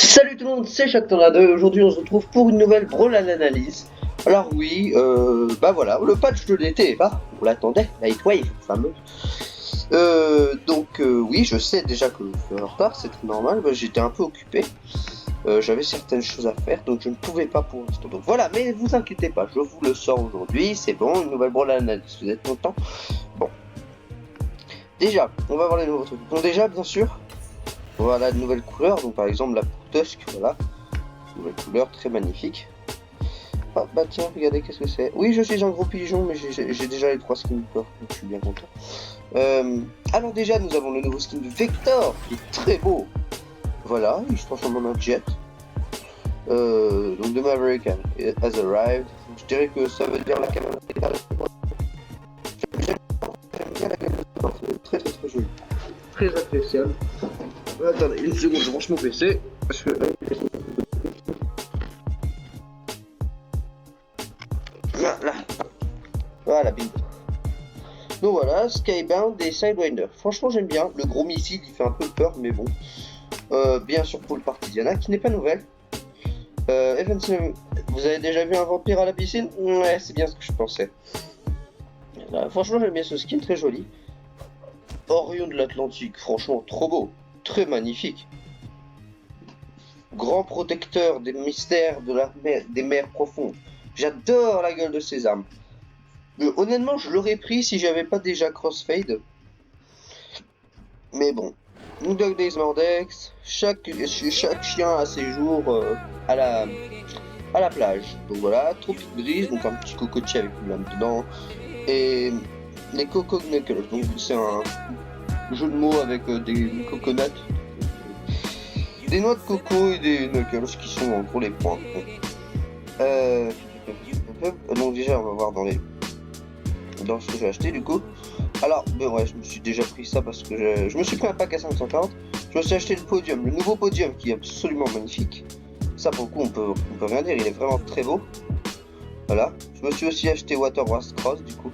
Salut tout le monde, c'est Chactorna2. Aujourd'hui on se retrouve pour une nouvelle Brawl à l'analyse. Alors oui, bah voilà, le patch de l'été, bah, on l'attendait, la Heatwave, fameuse. Oui, je sais déjà que je suis en retard, c'est très normal, bah, j'étais un peu occupé. J'avais certaines choses à faire, donc je ne pouvais pas pour l'instant. Donc voilà, mais vous inquiétez pas, je vous le sors aujourd'hui, c'est bon, une nouvelle Brawl à l'analyse, vous êtes content? Bon. Déjà, on va voir les nouveaux trucs. Bon déjà, bien sûr, voilà de nouvelles couleurs, donc par exemple la Tusk, voilà. Nouvelle couleur, très magnifique. Ah bah tiens, regardez qu'est-ce que c'est. Oui, je suis un gros pigeon, mais j'ai déjà les 3 skins peur, donc je suis bien content. Alors déjà, nous avons le nouveau skin de Vector, qui est très beau. Voilà, il se transforme en un jet. Donc The Maverick has arrived. Je dirais que ça veut dire la caméra. J'aime bien la caméra, c'est très très très joli. Très appréciable. Attendez, une seconde, je branche mon PC. Parce que voilà, bing. Donc voilà, Skybound et Sidewinder. Franchement, j'aime bien. Le gros missile, il fait un peu peur, mais bon. Bien sûr, pour le Partidiana, qui n'est pas nouvelle. Vous avez déjà vu un vampire à la piscine? Ouais, c'est bien ce que je pensais. Franchement, j'aime bien ce skin, très joli. Orion de l'Atlantique, franchement, trop beau. Très magnifique. Grand protecteur des mystères de la mer, des mers profondes. J'adore la gueule de ces armes. Honnêtement, je l'aurais pris si j'avais pas déjà Crossfade. Mais bon. Dog Days Mordex, chaque chien a ses jours à la plage. Donc voilà, Tropic Breeze, donc un petit cocotier avec une lame dedans. Et les Coco Knuckles, donc c'est un jeu de mots avec des coconuts. Des noix de coco et des knuckles qui sont en gros les points. Donc déjà on va voir dans ce que j'ai acheté du coup. Alors, ben ouais, je me suis déjà pris ça parce que je me suis pris un pack à 540. Je me suis acheté le podium, le nouveau podium qui est absolument magnifique. Ça pour le coup on peut rien dire, il est vraiment très beau. Voilà. Je me suis aussi acheté Water Wars Cross du coup.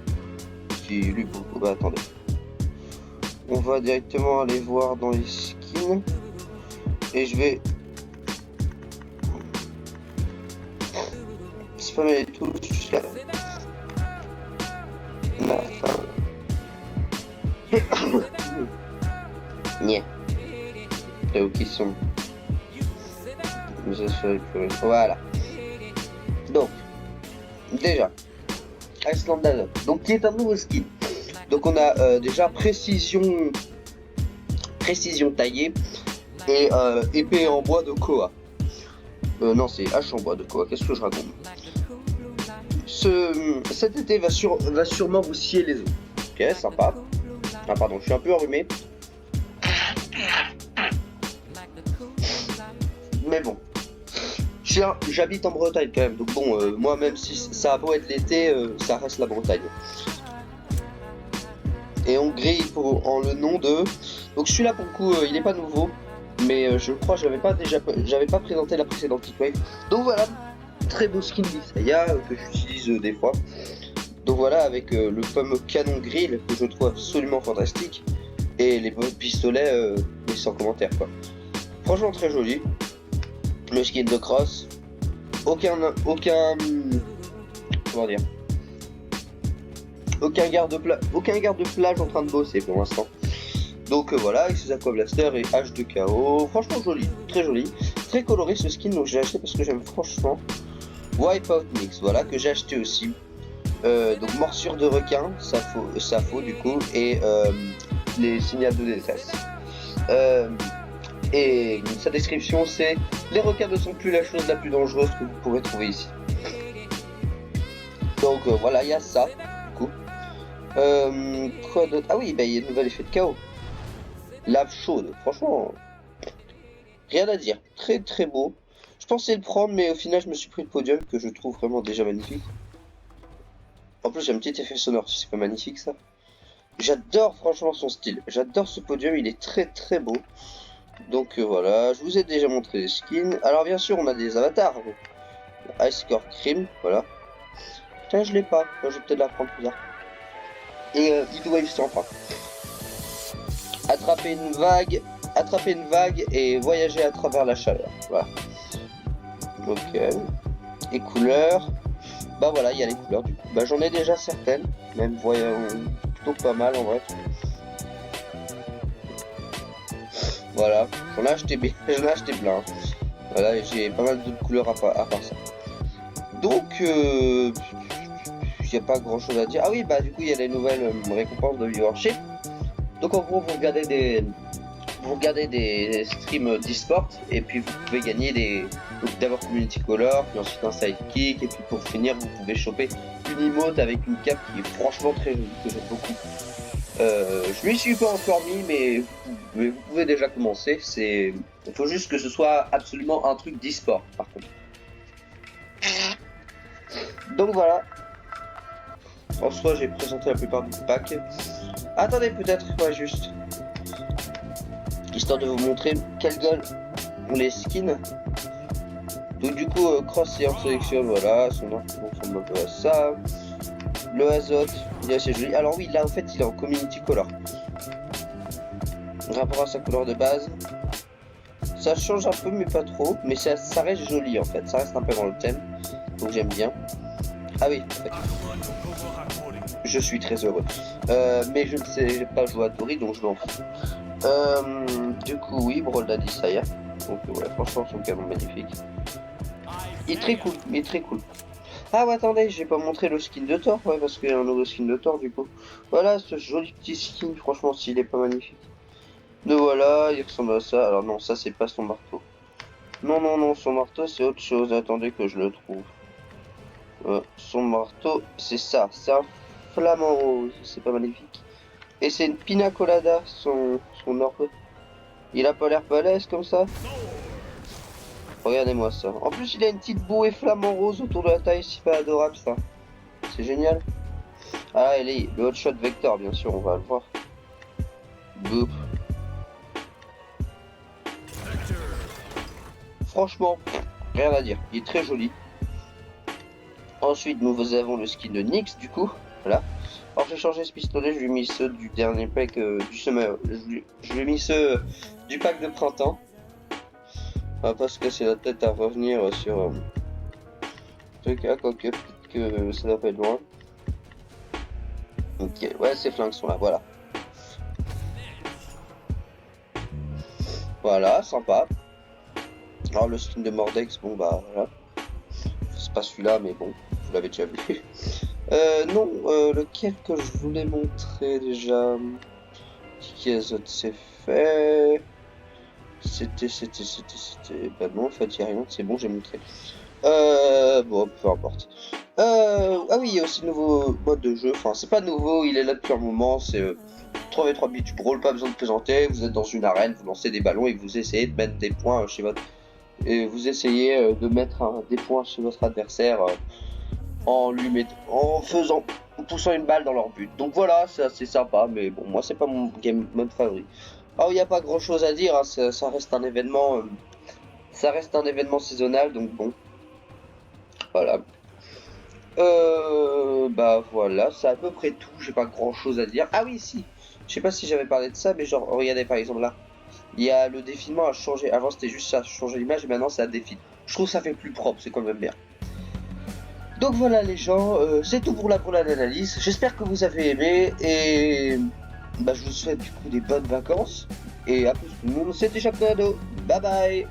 Qui lui beaucoup. Bah attendez. On va directement aller voir dans les skins. Et je vais spammer tout jusqu'à la fin. Nya. Là où qui sont. Voilà. Donc, déjà, Iceland Dazon, donc qui est un nouveau skin. Donc on a déjà précision taillée et épée en bois de Koa. Non, c'est hache en bois de Koa. Qu'est-ce que je raconte? Cet été va sûrement vous scier les os. Ok, sympa. Ah pardon, je suis un peu enrhumé. Mais bon. J'habite en Bretagne quand même, donc bon, moi même si ça a beau être l'été, ça reste la Bretagne. Et on grille en le nom de... Donc celui-là pour le coup, il n'est pas nouveau, mais je crois que j'avais pas présenté la précédente Heatwave. Donc voilà, très beau skin d'Isaiah que j'utilise des fois. Donc voilà, avec le fameux canon grill que je trouve absolument fantastique. Et les pistolets, mais sans commentaire quoi. Franchement très joli. Le skin de Cross. Comment dire, aucun garde de plage en train de bosser pour l'instant. Donc voilà, avec ses Aqua Blaster et H de KO. Franchement joli, très coloré ce skin, donc j'ai acheté parce que j'aime franchement. Wipeout Mix, voilà, que j'ai acheté aussi. Donc morsure de requin, ça faut du coup, et les signaux de détresse. Et sa description c'est: les requins ne sont plus la chose la plus dangereuse que vous pourrez trouver ici. Donc voilà, il y a ça, du coup. Quoi d'autre? Ah oui, bah il y a un nouvel effet de chaos. Lave chaude, franchement, rien à dire. Très très beau. Je pensais le prendre, mais au final, je me suis pris le podium que je trouve vraiment déjà magnifique. En plus, j'ai un petit effet sonore, c'est pas magnifique ça. J'adore franchement son style. J'adore ce podium, il est très très beau. Donc voilà, je vous ai déjà montré les skins. Alors bien sûr, on a des avatars. Ice Core Cream, voilà. Putain, je l'ai pas. Je vais peut-être la prendre plus tard. Et Heatwave 103. Attraper une vague attraper une vague et voyager à travers la chaleur. Voilà. Ok. Et couleurs. Bah voilà, il y a les couleurs du coup. Bah j'en ai déjà certaines, même voyons plutôt pas mal en vrai. Voilà, j'en ai acheté j'en ai acheté plein. Voilà, et j'ai pas mal d'autres couleurs à part ça. Donc il n'y a pas grand chose à dire. Ah oui, bah du coup il y a les nouvelles récompenses de viewership. Donc en gros vous regardez des streams d'e-sport et puis vous pouvez gagner des. Donc d'abord Community Color, puis ensuite un sidekick, et puis pour finir vous pouvez choper une emote avec une cape qui est franchement très jolie, que j'aime beaucoup. Je m'y suis pas encore mis, mais vous pouvez déjà commencer. Il faut juste que ce soit absolument un truc d'e-sport par contre. Donc voilà. En soi j'ai présenté la plupart du pack. Attendez peut-être, ouais juste. Histoire de vous montrer quelle gueule ont les skins. Donc du coup Cross et on sélectionne, voilà, son arc ressemble un peu à ça. Le azote, il est assez joli. Alors oui, là en fait il est en community color. Rapport à sa couleur de base. Ça change un peu mais pas trop. Mais ça reste joli en fait, ça reste un peu dans le thème. Donc j'aime bien. Ah oui, en fait. Je suis très heureux. Mais je ne sais pas jouer à Tori donc je m'en fous. Du coup oui, Brawl d'Adisaya. Donc ouais, franchement son canon magnifique. Il est très cool, il est très cool. Ah ouais, attendez, j'ai pas montré le skin de Thor, ouais, parce qu'il y a un nouveau skin de Thor du coup. Voilà, ce joli petit skin, franchement, s'il est pas magnifique. Donc voilà, il ressemble à ça. Alors non, ça c'est pas son marteau. Non, non, non, son marteau c'est autre chose. Attendez que je le trouve. Son marteau, c'est ça. C'est un flamant rose. C'est pas magnifique. Et c'est une pina colada, son orbe. Il a pas l'air balèze comme ça. Regardez-moi ça. En plus, il a une petite bouée flamant rose autour de la taille. C'est pas adorable ça. C'est génial. Ah, et là, le hotshot vector, bien sûr, on va le voir. Boop. Franchement, rien à dire. Il est très joli. Ensuite, nous avons le skin de Nyx, du coup. Voilà. Alors, j'ai changé ce pistolet. Je lui ai mis ceux du dernier pack du summer. Je lui ai mis ceux du pack de printemps. Parce que c'est la tête à revenir sur truc. Ah, quoique, peut-être que ça doit pas être loin. Ok, ouais, ces flingues sont là, voilà. Voilà, sympa. Alors le skin de Mordex, bon bah voilà. C'est pas celui-là, mais bon, vous l'avez déjà vu. Non, lequel que je voulais montrer déjà. Qui azote c'est fait. C'était. Bah non, en fait, il n'y a rien, c'est bon, j'ai montré. Bon, peu importe. Ah oui, il y a aussi le nouveau mode de jeu. Enfin, c'est pas nouveau, il est là depuis un moment. C'est 3v3 beach brawl, pas besoin de présenter. Vous êtes dans une arène, vous lancez des ballons et vous essayez de mettre des points chez votre. Et vous essayez de mettre des points chez votre adversaire en poussant une balle dans leur but. Donc voilà, c'est assez sympa, mais bon, moi c'est pas mon game mode favori. Alors il n'y a pas grand chose à dire, hein, ça reste un événement. Ça reste un événement saisonnal, donc bon. Voilà. Bah voilà, c'est à peu près tout, j'ai pas grand chose à dire. Ah oui, si, je sais pas si j'avais parlé de ça, mais genre, regardez par exemple là. Il y a le défilement a changé, avant c'était juste ça, changer l'image, et maintenant ça défile. Je trouve que ça fait plus propre, c'est quand même bien. Donc voilà les gens, c'est tout pour la d'analyse. J'espère que vous avez aimé, et bah, je vous souhaite du coup des bonnes vacances. Et à plus tout le monde, c'était Chapeau. Bye bye.